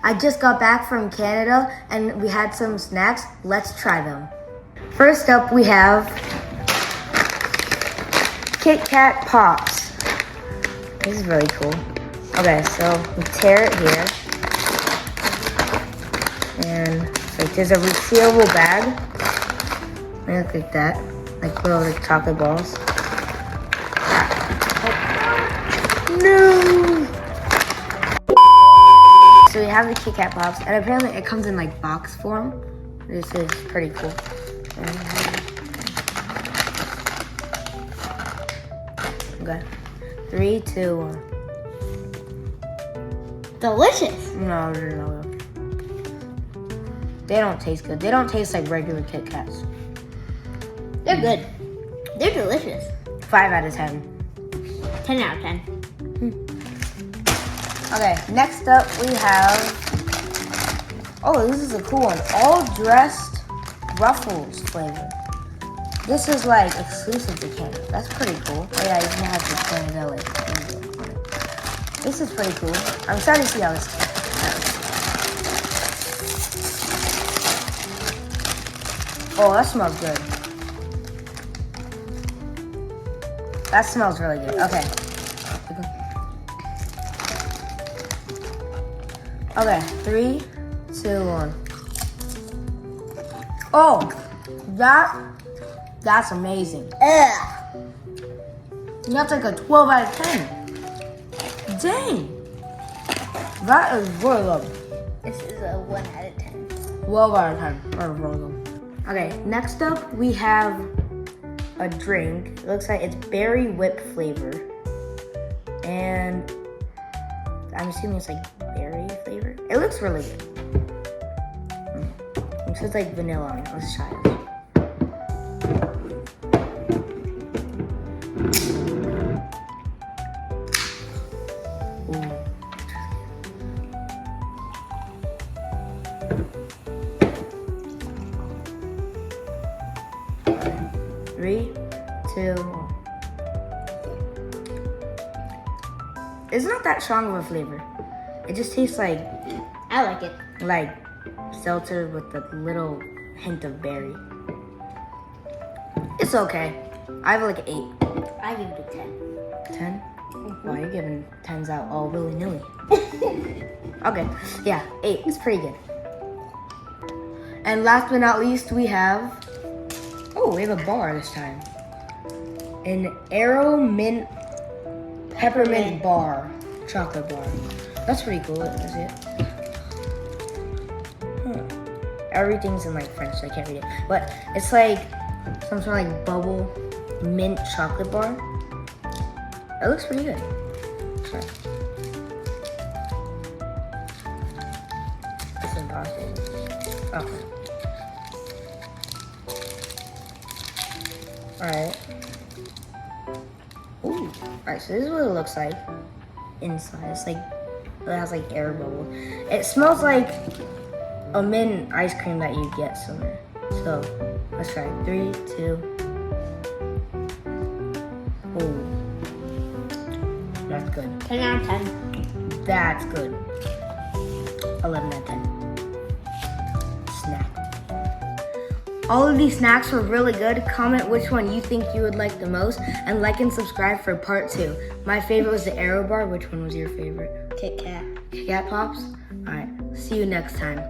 I just got back from Canada and we had some snacks. Let's try them. First up, we have Kit Kat Pops. This is really cool. Okay, so we tear it here. And it's like there's a resealable bag. Look like that. Like little like chocolate balls. No! So we have the Kit Kat Pops, and apparently it comes in like box form. This is pretty cool. Okay. 3, 2, 1. Delicious. No. They don't taste good. They don't taste like regular Kit Kats. They're good. They're delicious. 5 out of 10. 10 out of 10. Okay, next up we have, oh, this is a cool one. All dressed Ruffles flavor. This is like exclusive to Canada. That's pretty cool. Oh yeah, you can have the Canada like. This is pretty cool. I'm starting to see how this tastes. Oh, that smells good. That smells really good. Okay. Okay, 3, 2, 1. Oh, that's amazing. Ugh. That's like a 12 out of 10. Dang. That is really good. This is a 1 out of 10. 12 out of 10. That is really good. Okay, next up we have a drink. It looks like it's berry whip flavor. And I'm assuming it's like berry flavor. It looks really good. It says like vanilla on it. Let's try it. Ooh. 3, 2, 1. It's not that strong of a flavor. It just tastes like I like it. seltzer with a little hint of berry. It's okay. I have like 8. I give it a 10. 10? Why are you giving 10s out all willy-nilly? Okay, yeah, 8. It's pretty good. And last but not least, we have... Oh, we have a bar this time. An Aero Mint Peppermint Bar. Chocolate bar. That's pretty cool, is it? Everything's in like French, so I can't read it. But it's like some sort of like bubble mint chocolate bar. It looks pretty good. Try it. It's impossible. Okay. Alright. Ooh. Alright, so this is what it looks like inside. It's like, it has like air bubble. It smells like a mint ice cream that you get somewhere. So, let's try it. 3, 2. Ooh. That's good. 10 out of 10. That's good. 11 out of 10. Snack. All of these snacks were really good. Comment which one you think you would like the most, and like and subscribe for part 2. My favorite was the Aero Bar. Which one was your favorite? Kit Kat. Kit Kat Pops? Alright, see you next time.